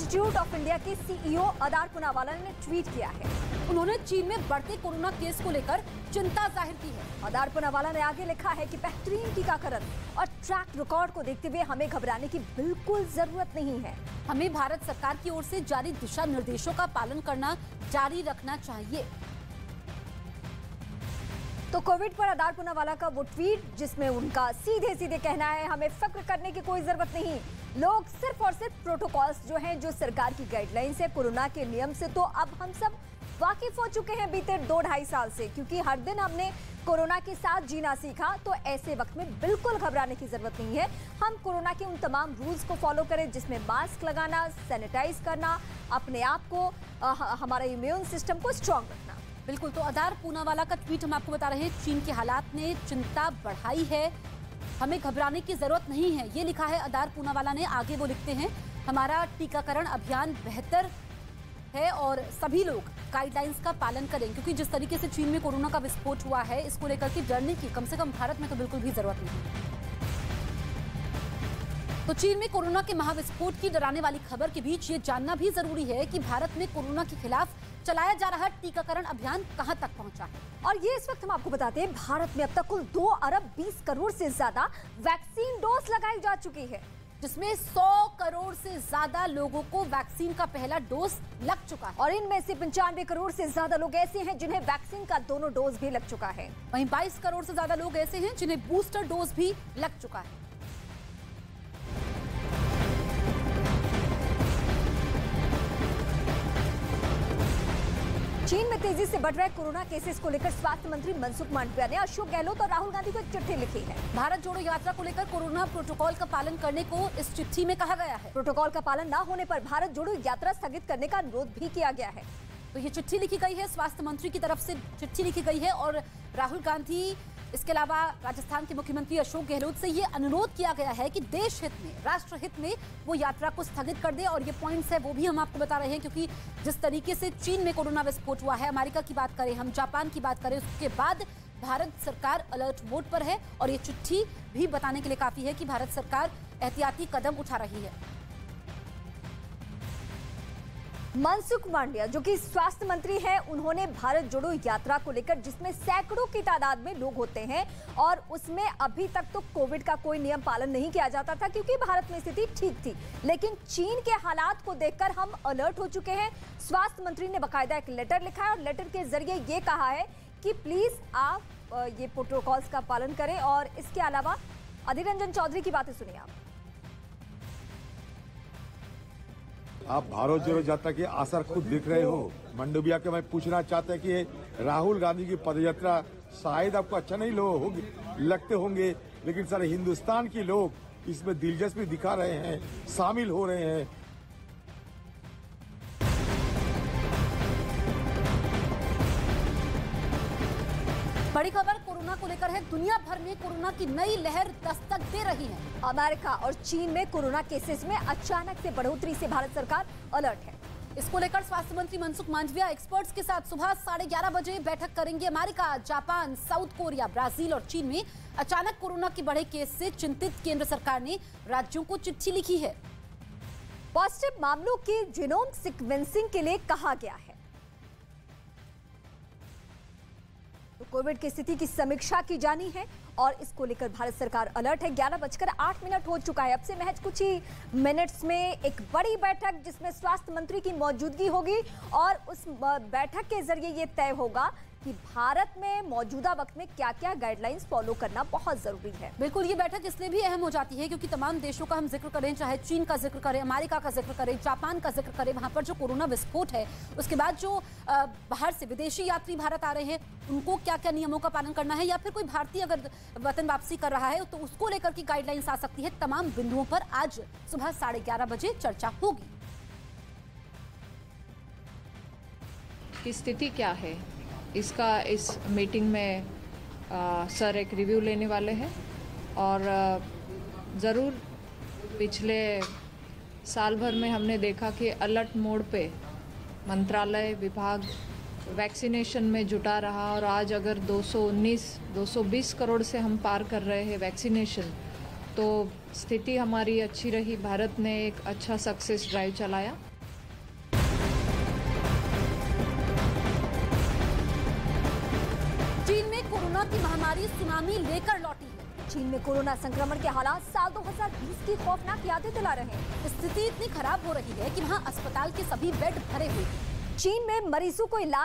Institute of India के CEO Adar Poonawalla ने tweet किया है। उन्होंने चीन में बढ़ते कोरोना केस को लेकर चिंता जाहिर की है। अदार पूनावाला ने आगे लिखा है कि बेहतरीन टीकाकरण और ट्रैक रिकॉर्ड को देखते हुए हमें घबराने की बिल्कुल जरूरत नहीं है। हमें भारत सरकार की ओर से जारी दिशा निर्देशों का पालन करना जारी रखना चाहिए। तो कोविड पर अदार पूनावाला का वो ट्वीट जिसमें उनका सीधे सीधे कहना है, हमें फिक्र करने की कोई जरूरत नहीं। लोग सिर्फ और सिर्फ प्रोटोकॉल्स जो हैं, जो सरकार की गाइडलाइंस है, कोरोना के नियम से तो अब हम सब वाकिफ हो चुके हैं बीते 2-2.5 साल से, क्योंकि हर दिन हमने कोरोना के साथ जीना सीखा। तो ऐसे वक्त में बिल्कुल घबराने की जरूरत नहीं है। हम कोरोना के उन तमाम रूल्स को फॉलो करें जिसमें मास्क लगाना, सैनिटाइज करना, अपने आप को हमारे इम्यून सिस्टम को स्ट्रांग रखना। बिल्कुल, तो अदार पूनावाला का ट्वीट हम आपको बता रहे हैं। चीन के हालात ने चिंता बढ़ाई है, हमें घबराने की जरूरत नहीं है, ये लिखा है अदार पूनावाला ने। आगे वो लिखते हैं, हमारा टीकाकरण अभियान बेहतर है और सभी लोग गाइडलाइंस का पालन करें, क्योंकि जिस तरीके से चीन में कोरोना का विस्फोट हुआ है, इसको लेकर के डरने की कम से कम भारत में तो बिल्कुल भी जरूरत नहीं। तो चीन में कोरोना के महाविस्फोट की डराने वाली खबर के बीच ये जानना भी जरूरी है कि भारत में कोरोना के खिलाफ चलाया जा रहा टीकाकरण अभियान कहां तक पहुंचा है। और ये इस वक्त हम आपको बताते हैं, भारत में अब तक कुल 2 अरब 20 करोड़ से ज्यादा वैक्सीन डोज लगाई जा चुकी है, जिसमें 100 करोड़ से ज्यादा लोगों को वैक्सीन का पहला डोज लग चुका है। और इनमें से 95 करोड़ से ज्यादा लोग ऐसे हैं जिन्हें वैक्सीन का दोनों डोज भी लग चुका है। वहीं 22 करोड़ से ज्यादा लोग ऐसे हैं जिन्हें बूस्टर डोज भी लग चुका है। चीन में तेजी से बढ़ रहे कोरोना केसेस को लेकर स्वास्थ्य मंत्री मनसुख मांडविया ने अशोक गहलोत और राहुल गांधी को एक चिट्ठी लिखी है। भारत जोड़ो यात्रा को लेकर कोरोना प्रोटोकॉल का पालन करने को इस चिट्ठी में कहा गया है। प्रोटोकॉल का पालन न होने पर भारत जोड़ो यात्रा स्थगित करने का अनुरोध भी किया गया है। तो ये चिट्ठी लिखी गई है, स्वास्थ्य मंत्री की तरफ से चिट्ठी लिखी गई है और राहुल गांधी, इसके अलावा राजस्थान के मुख्यमंत्री अशोक गहलोत से ये अनुरोध किया गया है कि देश हित में, राष्ट्र हित में वो यात्रा को स्थगित कर दे। और ये पॉइंट्स है वो भी हम आपको बता रहे हैं, क्योंकि जिस तरीके से चीन में कोरोना विस्फोट हुआ है, अमेरिका की बात करें, हम जापान की बात करें, उसके बाद भारत सरकार अलर्ट मोड पर है। और ये चिट्ठी भी बताने के लिए काफी है कि भारत सरकार एहतियाती कदम उठा रही है। मनसुख मांडविया जो कि स्वास्थ्य मंत्री हैं, उन्होंने भारत जोड़ो यात्रा को लेकर, जिसमें सैकड़ों की तादाद में लोग होते हैं और उसमें अभी तक तो कोविड का कोई नियम पालन नहीं किया जाता था, क्योंकि भारत में स्थिति ठीक थी, लेकिन चीन के हालात को देखकर हम अलर्ट हो चुके हैं। स्वास्थ्य मंत्री ने बाकायदा एक लेटर लिखा है और लेटर के जरिए ये कहा है कि प्लीज आप ये प्रोटोकॉल्स का पालन करें। और इसके अलावा अधीर रंजन चौधरी की बातें सुनिए आप भारत जोड़ो यात्रा के आसार खुद दिख रहे हो। मांडविया के मैं पूछना चाहते हैं कि राहुल गांधी की पदयात्रा शायद आपको अच्छा नहीं लगते होंगे, लेकिन सारे हिंदुस्तान के लोग इसमें दिलचस्पी दिखा रहे हैं, शामिल हो रहे हैं। बड़ी खबर कोरोना को लेकर है। दुनिया भर में कोरोना की नई लहर दस्तक दे रही है। अमेरिका और चीन में कोरोना केसेस में अचानक से बढ़ोतरी से भारत सरकार अलर्ट है। इसको लेकर स्वास्थ्य मंत्री मनसुख मांडविया एक्सपर्ट्स के साथ सुबह 11:30 बजे बैठक करेंगे। America, Japan, south Korea, Brazil और चीन में अचानक कोरोना के बढ़े केस से चिंतित केंद्र सरकार ने राज्यों को चिट्ठी लिखी है। पॉजिटिव मामलों की जीनोम सीक्वेंसिंग के लिए कहा गया है। तो कोविड की स्थिति की समीक्षा की जानी है और इसको लेकर भारत सरकार अलर्ट है। 11:08 हो चुका है। अब से महज कुछ ही मिनट्स में एक बड़ी बैठक जिसमें स्वास्थ्य मंत्री की मौजूदगी होगी और उस बैठक के जरिए ये तय होगा कि भारत में मौजूदा वक्त में क्या क्या गाइडलाइंस फॉलो करना बहुत जरूरी है। बिल्कुल, ये बैठक इसलिए भी अहम हो जाती है क्योंकि तमाम देशों का हम जिक्र करें, चाहे चीन का जिक्र करें, अमेरिका का जिक्र करें, जापान का जिक्र करें, वहां पर जो कोरोना विस्फोट है, उसके बाद जो बाहर से विदेशी यात्री भारत आ रहे हैं, उनको क्या क्या नियमों का पालन करना है, या फिर कोई भारतीय अगर वतन वापसी कर रहा है तो उसको लेकर की गाइडलाइंस आ सकती है। तमाम बिंदुओं पर आज सुबह 11:30 बजे चर्चा होगी। की स्थिति क्या है इसका इस मीटिंग में सर एक रिव्यू लेने वाले हैं और ज़रूर पिछले साल भर में हमने देखा कि अलर्ट मोड पे मंत्रालय विभाग वैक्सीनेशन में जुटा रहा और आज अगर 220 करोड़ से हम पार कर रहे हैं वैक्सीनेशन, तो स्थिति हमारी अच्छी रही। भारत ने एक अच्छा सक्सेस ड्राइव चलाया। चीन में कोरोना की महामारी सुनामी लेकर लौटी है। चीन में कोरोना संक्रमण के हालात साल 2020 की खौफनाक यादें दिला रहे हैं। स्थिति इतनी खराब हो रही है कि वहां अस्पताल के सभी बेड भरे हुए हैं। चीन में मरीजों को इलाज